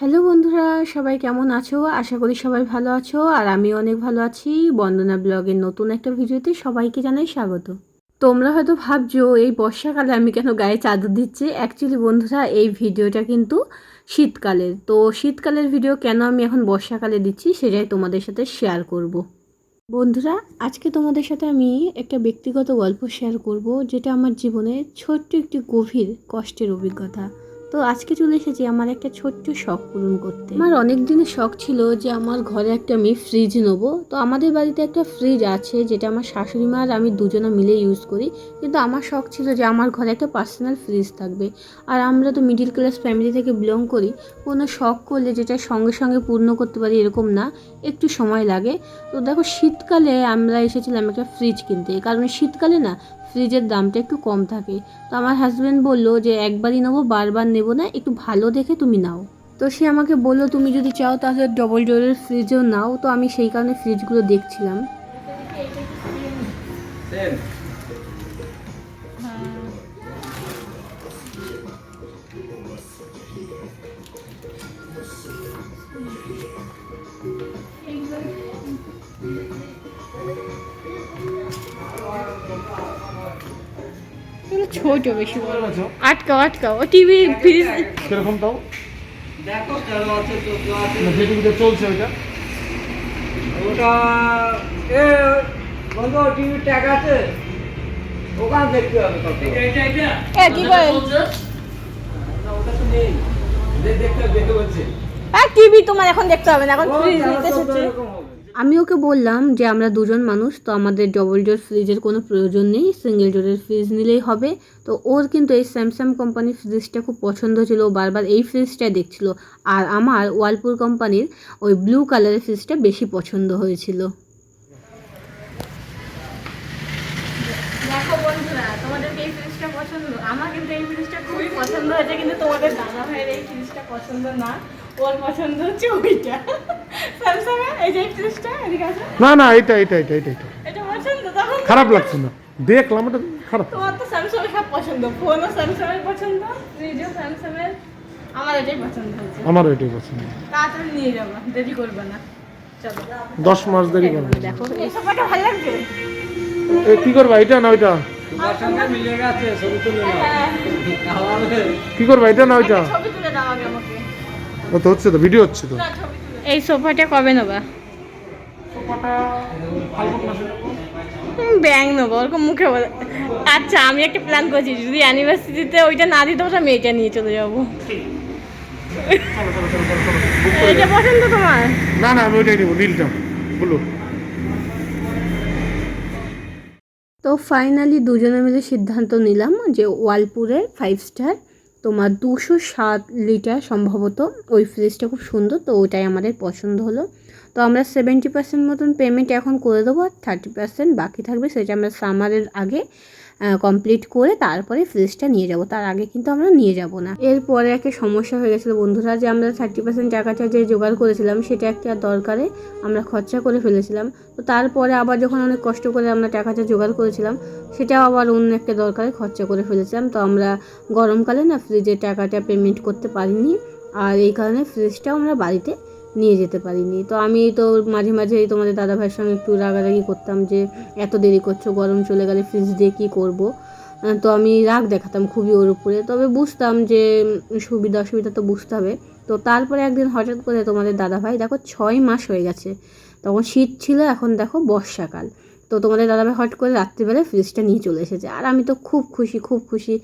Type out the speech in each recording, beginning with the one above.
Hello বন্ধুরা, সবাই কেমন আছো? আশা করি সবাই ভালো আছো আর আমি অনেক ভালো আছি। বন্দনা ব্লগের নতুন একটা ভিডিওতে সবাইকে জানাই স্বাগত। তোমরা হয়তো ভাবছো এই বর্ষাকালে আমি কেন গায়ে চাদর দিচ্ছি। অ্যাকচুয়ালি বন্ধুরা, এই ভিডিওটা কিন্তু শীতকালের। তো শীতকালের ভিডিও কেন আমি এখন বর্ষাকালে দিচ্ছি সেটাই তোমাদের সাথে শেয়ার করব। বন্ধুরা, আজকে তোমাদের সাথে আমি একটা ব্যক্তিগত গল্প শেয়ার করব, যেটা আমার জীবনে ছোট্ট একটি গভীর কষ্টের অভিজ্ঞতা। তো আজকে চলে এসেছি আমার একটা ছোট্ট শখ পূরণ করতে। আমার অনেক দিনের শখ ছিল যে আমার ঘরে একটা আমি ফ্রিজ নেবো। তো আমাদের বাড়িতে একটা ফ্রিজ আছে, যেটা আমার শাশুড়ি মা আর আমি দুজনে মিলে ইউজ করি। কিন্তু আমার শখ ছিল যে আমার ঘরে একটা পার্সোনাল ফ্রিজ থাকবে। আর আমরা তো মিডিল ক্লাস ফ্যামিলি থেকে বিলং করি। কোনো শখ করলে যেটা সঙ্গে সঙ্গে পূর্ণ করতে পারি এরকম না, একটু সময় লাগে। তো দেখো, শীতকালে আমরা এসেছিলাম একটা ফ্রিজ কিনতে, কারণ শীতকালে না ফ্রিজের দামটা একটু কম থাকে। তো আমার হাজব্যান্ড বললো যে একবারই নেবো, বারবার নেবো না, একটু ভালো দেখে তুমি নাও। তো সে আমাকে বললো তুমি যদি চাও তাহলে ডবল ডোরের ফ্রিজও নাও। তো আমি সেই কারণে ফ্রিজগুলো দেখছিলাম। ছোট বেশি বড় আটকাও আটকাও ও টিভি ফ্রিজ কিরকম তাও দেখো কেন আছে তো আছে না টিভিতে চলছে ওটা ওটা এ বন্ধ টিভি ট্যাগ আছে ওখানে দেখতে হবে কত এটা কি করে না ওটা তো নেই দেখতে বলছে আর টিভি তোমার এখন দেখতে হবে না, এখন ফ্রিজ নিতে এসেছে। আমি ওকে বললাম যে আমরা দুজন মানুষ, তো আমাদের ডবল ডোর ফ্রিজের কোনো প্রয়োজন নেই, সিঙ্গেল ডোরের ফ্রিজ নিলেই হবে। তো ওর কিন্তু এই স্যামসাং কোম্পানির ফ্রিজটা খুব পছন্দ ছিল, ও বারবার এই ফ্রিজটাই দেখছিল। আর আমার ওয়ালপুল কোম্পানির ওই ব্লু কালারের ফ্রিজটা বেশি পছন্দ হয়েছিল। দেখো বন্ধুরা, তোমাদের এই ফ্রিজটা পছন্দ, আমার কিন্তু এই ফ্রিজটা খুবই পছন্দ হয়েছে, কিন্তু তোমাদের দাদা ভাইয়ের এই ফ্রিজটা পছন্দ না। ওর পছন্দ হচ্ছে ওইটা, স্যামসাং এর এই যে ফ্রিজটা। এদিকে আসো। না না এটা এটা পছন্দ, তখন খারাপ লাগছে না, দেখলাম এটা খারাপ। তোমার তো স্যামসাং এর সব পছন্দ, ফোনও স্যামসাং এর পছন্দ, ফ্রিজও স্যামসাং এর। আমার এটাই পছন্দ হয়েছে। আমারও এটাই পছন্দ। তাড়াতাড়ি নিয়ে যাবো, দেরি করবে না। চলো 10 মাস দেরি করবে। দেখো এই সোফাটা ভালো লাগছে। এ কি করবা, এটা না ওইটা? মিলে গেছে ছবি তুলে কি করবা, এটা না ওইটা? ছবি তুলে দাও আগে আমাকে। ও তো হচ্ছে, তো ভিডিও হচ্ছে তো। এই সোফাটা কবে নেবা? সোফাটা ফাল্গুন মাসে নেব। ব্যাং নেবো ওরকম মুখে বলে। আচ্ছা, আমি একটা প্ল্যান করছি, যদি অ্যানিভার্সারিতে ওইটা না দিতে ওটা মেয়েটা নিয়ে চলে যাবো। এইটা পছন্দ তোমার? না না আমি ওইটাই নেবো, নীলটা বলো। তো ফাইনালি দুজনে মিলে সিদ্ধান্ত নিলাম যে ওয়ালপুরের 5 স্টার তোমার 207 লিটার সম্ভবত ওই ফ্রিজটা খুব সুন্দর, তো ওটাই আমাদের পছন্দ হলো। তো আমরা 70% মতন পেমেন্ট এখন করে দেবো, আর 30% বাকি থাকবে, সেটা আমরা সামারের আগে কমপ্লিট করে তারপরে ফ্রিজটা নিয়ে যাব। তার আগে কিন্তু আমরা নিয়ে যাব না। এরপরে একটা সমস্যা হয়ে গেছিলো বন্ধুরা, যে আমরা 30% টাকাটা যে জোগাড় করেছিলাম সেটা একটা দরকারে আমরা খরচা করে ফেলেছিলাম। তো তারপরে আবার যখন অনেক কষ্ট করে আমরা টাকাটা জোগাড় করেছিলাম, সেটাও আবার অন্য একটা দরকারে খরচা করে ফেলেছিলাম। তো আমরা গরমকালে না ফ্রিজের টাকাটা পেমেন্ট করতে পারিনি, আর এই কারণে ফ্রিজটাও আমরা বাড়িতে নিয়ে যেতে পারিনি। তো আমি তো মাঝে মাঝে তোমাদের দাদা ভাইয়ের সঙ্গে একটু রাগারাগি করতাম যে এত দেরি করছো, গরম চলে গেলে ফ্রিজ দিয়ে কী করবো। তো আমি রাগ দেখাতাম খুবই ওর উপরে, তবে বুঝতাম যে সুবিধা অসুবিধা তো বুঝতে হবে। তো তারপরে একদিন হঠাৎ করে তোমাদের দাদা ভাই, দেখো 6 মাস হয়ে গেছে, তখন শীত ছিল, এখন দেখো বর্ষাকাল, তো তোমাদের দাদাভাই হট করে রাত্রিবেলায় ফ্রিজটা নিয়ে চলে এসেছে। আর আমি তো খুব খুশি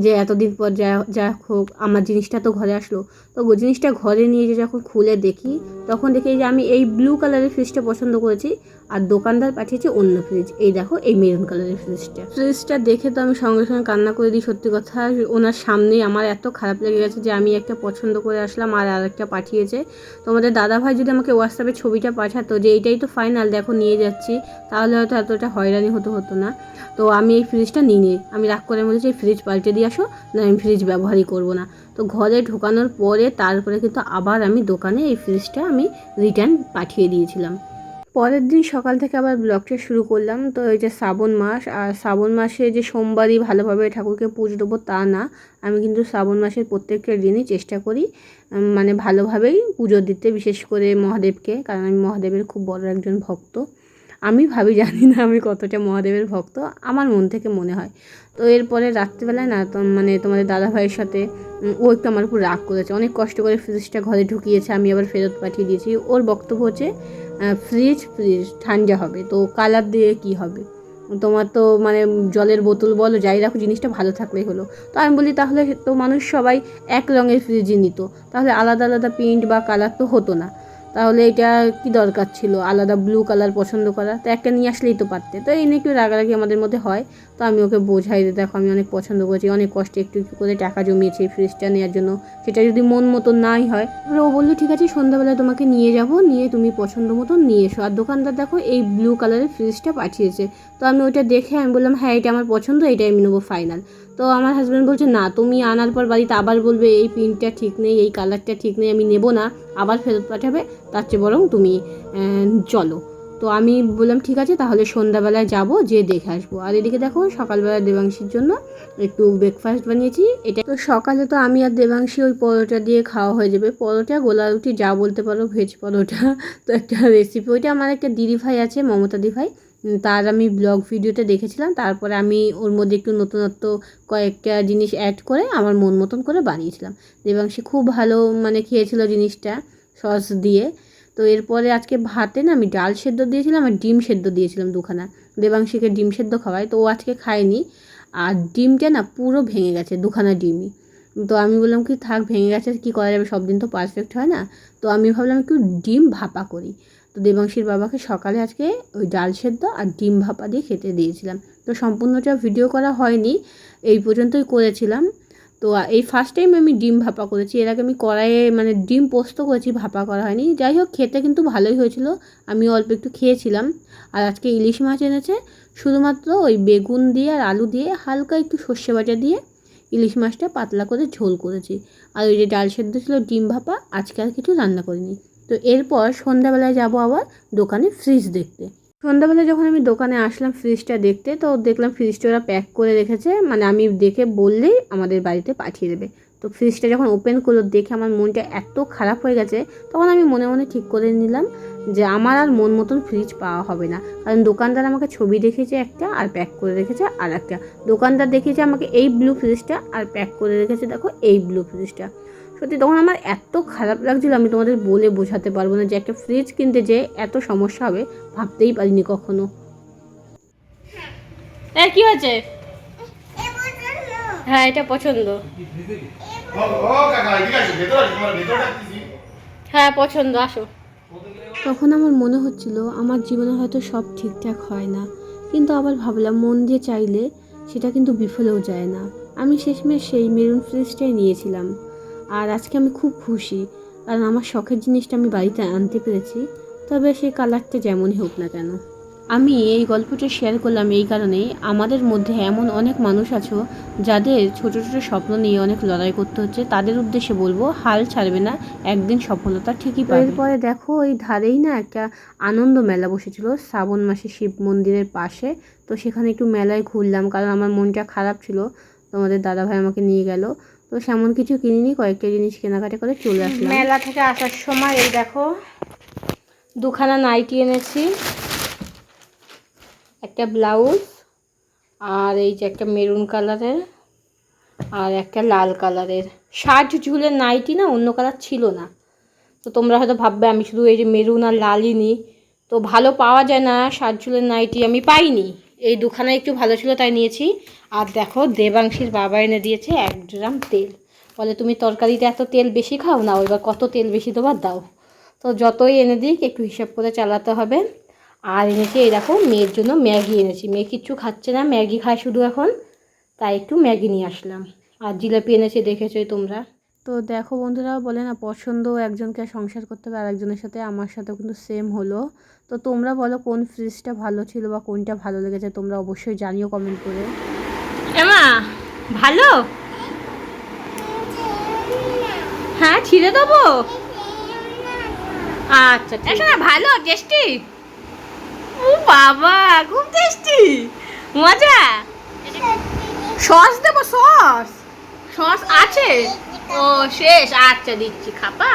যে এতদিন পর যা হোক আমার জিনিসটা তো ঘরে আসলো। তো জিনিসটা ঘরে নিয়ে যে যখন খুলে দেখি, তখন দেখি যে আমি এই ব্লু কালারের ফ্রিজটা পছন্দ করেছি, আর দোকানদার পাঠিয়েছে অন্য ফ্রিজ। এই দেখো এই মেরুন কালারের ফ্রিজটা দেখে তো আমি সঙ্গে সঙ্গে কান্না করে দিই। সত্যি কথা, ওনার সামনেই আমার এত খারাপ লেগে গেছে যে আমি একটা পছন্দ করে আসলাম আর আরেকটা পাঠিয়েছে। তোমাদের দাদাভাই যদি আমাকে হোয়াটসঅ্যাপে ছবিটা পাঠাতো যে এইটাই তো ফাইনাল, দেখো নিয়ে যাচ্ছি, তাহলে হয়তো এতটা হয়রানি হতো না। তো আমি এই ফ্রিজটা নিই, আমি রাগ করে বলেছি এই ফ্রিজ পাল্টে দিয়ে আসো, না আমি ফ্রিজ ব্যবহারই করবো না। তো ঘরে ঢোকানোর পরে তারপরে কিন্তু আবার আমি দোকানে এই ফ্রিজটা আমি রিটার্ন পাঠিয়ে দিয়েছিলাম। পরের দিন সকাল থেকে আবার ব্লগটা শুরু করলাম। তো এই যে শ্রাবণ মাস, আর শ্রাবণ মাসে যে সোমবারই ভালোভাবে ঠাকুরকে পুজো দেবো তা না, আমি কিন্তু শ্রাবণ মাসের প্রত্যেকটা দিনই চেষ্টা করি মানে ভালোভাবেই পুজো দিতে, বিশেষ করে মহাদেবকে, কারণ আমি মহাদেবের খুব বড় একজন ভক্ত। আমি ভাবি জানি না আমি কতটা মহাদেবের ভক্ত, আমার মন থেকে মনে হয়। তো এরপরে রাত্রিবেলায় না মানে তোমাদের দাদাভাইয়ের সাথে ও একটু আমার উপর রাগ করেছে, অনেক কষ্ট করে ফ্রিজটা ঘরে ঢুকিয়েছে, আমি আবার ফেরত পাঠিয়ে দিয়েছি। ওর বক্তব্য হচ্ছে ফ্রিজ ঠান্ডা হবে, তো কালার দিয়ে কি হবে, তোমার তো মানে জলের বোতল বলো যাই রাখো, জিনিসটা ভালো থাকলেই হলো। তো আমি বলি তাহলে তো মানুষ সবাই এক রঙের ফ্রিজই নিত, তাহলে আলাদা আলাদা প্রিন্ট বা কালার তো হতো না, তাহলে এটা কি দরকার ছিল আলাদা ব্লু কালার পছন্দ করা, তো একটা নিয়ে আসলেই তো পারতে। তো এই নিয়ে একটু রাগারাগি আমাদের মধ্যে হয়। তো আমি ওকে বোঝাই যে দেখো আমি অনেক পছন্দ করেছি, অনেক কষ্টে একটু একটু করে টাকা জমিয়েছি এই ফ্রিজটা নেওয়ার জন্য, সেটা যদি মন মতো নাই হয়। এবার ও বললো ঠিক আছে সন্ধ্যাবেলায় তোমাকে নিয়ে যাব, নিয়ে তুমি পছন্দ মতো নিয়ে এসো। আর দোকানদার দেখো এই ব্লু কালারের ফ্রিজটা পাঠিয়েছে। তো আমি ওইটা দেখে আমি বললাম হ্যাঁ এটা আমার পছন্দ, এটাই আমি নেবো ফাইনাল। তো আমার হাজব্যান্ড বলছে না তুমি আনার পর বাড়িতে আবার বলবে এই প্রিন্টটা ঠিক নেই, এই কালারটা ঠিক নেই, আমি নেবো না, আবার ফেরত পাঠাবে, তার চেয়ে বরং তুমি চলো। তো আমি বললাম ঠিক আছে তাহলে সন্ধ্যাবেলায় যাব, যে দেখে আসবো। আর এদিকে দেখো সকালবেলা দেবাংশীর জন্য একটু ব্রেকফাস্ট বানিয়েছি। এটা তো সকালে তো আমি আর দেবাংশী ওই পরোটা দিয়ে খাওয়া হয়ে যাবে, পরোটা গোলা রুটি যা বলতে পারো, ভেজ পরোটা। তো একটা রেসিপি, ওইটা আমার একটা দিদিভাই আছে মমতা দিদিভাই, তার আমি ব্লগ ভিডিওতে দেখেছিলাম, তারপরে আমি ওর মধ্যে একটু নতুনত্ব কয়েকটা জিনিস অ্যাড করে আমার মন মতন করে বানিয়েছিলাম। দেবাংশী খুব ভালো মানে খেয়েছিল জিনিসটা সস দিয়ে। তো এরপরে আজকে ভাতে না আমি ডাল সেদ্ধ দিয়েছিলাম আর ডিম সেদ্ধ দিয়েছিলাম দুখানা, দেবাংশীকে ডিম সেদ্ধ খাওয়াই, তো ও আজকে খায়নি। আর ডিমটা না পুরো ভেঙে গেছে, দুখানা ডিমই। তো আমি বললাম কি থাক ভেঙে গেছে কী করা যাবে, সব দিন তো পারফেক্ট হয় না। তো আমি ভাবলাম একটু ডিম ভাপা করি। তো দেবাংশীর বাবাকে সকালে আজকে ওই ডাল সেদ্ধ আর ডিম ভাপা দিয়ে খেতে দিয়েছিলাম। তো সম্পূর্ণটা ভিডিও করা হয়নি, এই পর্যন্তই করেছিলাম। তো এই ফার্স্ট টাইম আমি ডিম ভাপা করেছি, এর আগে আমি কড়াইয়ে মানে ডিম পোস্ত করেছি, ভাপা করা হয়নি। যাই হোক খেতে কিন্তু ভালোই হয়েছিল, আমি অল্প একটু খেয়েছিলাম। আর আজকে ইলিশ মাছ এনেছে, শুধুমাত্র ওই বেগুন দিয়ে আর আলু দিয়ে হালকা একটু সর্ষে বাটা দিয়ে ইলিশ মাছটা পাতলা করে ঝোল করেছি। আর ওই যে ডাল সেদ্ধ ছিল, ডিম ভাপা, আজকে আর কিছু রান্না করিনি। তো এরপর সন্ধ্যাবেলায় যাব আবার দোকানে ফ্রিজ দেখতে। সন্ধ্যাবেলায় যখন আমি দোকানে আসলাম ফ্রিজটা দেখতে, তো দেখলাম ফ্রিজটা ওরা প্যাক করে রেখেছে, মানে আমি দেখে বললেই আমাদের বাড়িতে পাঠিয়ে দেবে। তো ফ্রিজটা যখন ওপেন করলো দেখে আমার মনটা এত খারাপ হয়ে গেছে, তখন আমি মনে মনে ঠিক করে নিলাম যে আমার আর মন মতন ফ্রিজ পাওয়া হবে না। কারণ দোকানদার আমাকে ছবি দেখেছে একটা আর প্যাক করে রেখেছে আর একটা, দোকানদার দেখিয়েছে আমাকে এই ব্লু ফ্রিজটা আর প্যাক করে রেখেছে দেখো এই ব্লু ফ্রিজটা। সত্যি তখন আমার এত খারাপ লাগছিলো, আমি তোমাদের বলে বোঝাতে পারবো না যে একটা ফ্রিজ কিনতে যে এত সমস্যা হবে ভাবতেই পারিনি কখনো। কি হয়েছে? হ্যাঁ এটা পছন্দ, হ্যাঁ পছন্দ, আসো। তখন আমার মনে হচ্ছিল আমার জীবনে হয়তো সব ঠিকঠাক হয় না, কিন্তু আবার ভাবলাম মন দিয়ে চাইলে সেটা কিন্তু বিফলেও যায় না। আমি শেষমেশ সেই মেরুন ফ্রিজটাই নিয়েছিলাম। আর আজকে আমি খুব খুশি, কারণ আমার শখের জিনিসটা আমি বাড়িতে আনতে পেরেছি, তবে সেই কালারটা যেমনই হোক না কেন। আমি এই গল্পটা শেয়ার করলাম এই কারণেই, আমাদের মধ্যে এমন অনেক মানুষ আছো যাদের ছোট ছোট স্বপ্ন নিয়ে অনেক লড়াই করতে হচ্ছে, তাদের উদ্দেশ্যে বলবো হাল ছাড়বে না, একদিন সফলতা ঠিকই পাবে। এরপরে দেখো ওই ধারেই না একটা আনন্দ মেলা বসেছিল শ্রাবণ মাসে শিব মন্দিরের পাশে। তো সেখানে একটু মেলায় ঘুরলাম, কারণ আমার মনটা খারাপ ছিল, তোমাদের দাদাভাই আমাকে নিয়ে গেল। তো সেমন কিছু কিনিনি, কয়েকটা জিনিস কেনাকাটা করে চলে আসলাম। মেলা থেকে আসার সময় এই দেখো দুখানা নাইটি এনেছি, একটা ব্লাউজ, আর এই যে একটা মেরুন কালারের আর একটা লাল কালারের শার্ট ঝুলের নাইটি, না অন্য কালার ছিল না। তো তোমরা হয়তো ভাববে আমি শুধু এই যে মেরুন আর লালই নিই, তো ভালো পাওয়া যায় না শার্ট ঝুলের নাইটি, আমি পাইনি, এই দুখানা একটু ভালো ছিল তাই নিয়েছি। আর দেখো দেবাংশীর বাবা এনে দিয়েছে 1 ড্রাম তেল, বলে তুমি তরকারিতে এত তেল বেশি খাও না, এবার কত তেল বেশি দেবার দাও। তো যতই এনে দিক একটু হিসাব করে চালাতে হবে। আর এনেছি এই দেখো মেয়ের জন্য ম্যাগি এনেছি, মেয়ে কিচ্ছু খাচ্ছে না, ম্যাগি খায় শুধু এখন, তাই একটু ম্যাগি নিয়ে আসলাম। আর জিলাপি এনেছি দেখেছোই তোমরা। তো দেখো বন্ধুরা, বলে না পছন্দ একজনকে সংসার করতে হবে আর একজনের সাথে, আমার সাথেও কিন্তু সেম হলো। তো তোমরা বলো কোন ফ্রিজটা ভালো ছিল বা কোনটা ভালো লেগেছে, তোমরা অবশ্যই জানিও কমেন্ট করে। এমা ভালো, হ্যাঁ ছিঁড়ে দেবো, আচ্ছা ঠিক আছে, ভালো টেস্টি, ও বাবা খুব টেস্টি, মজা। সস দেবো, সস সস আছে? ও শেষ, আচ্ছা দিচ্ছি খাপা।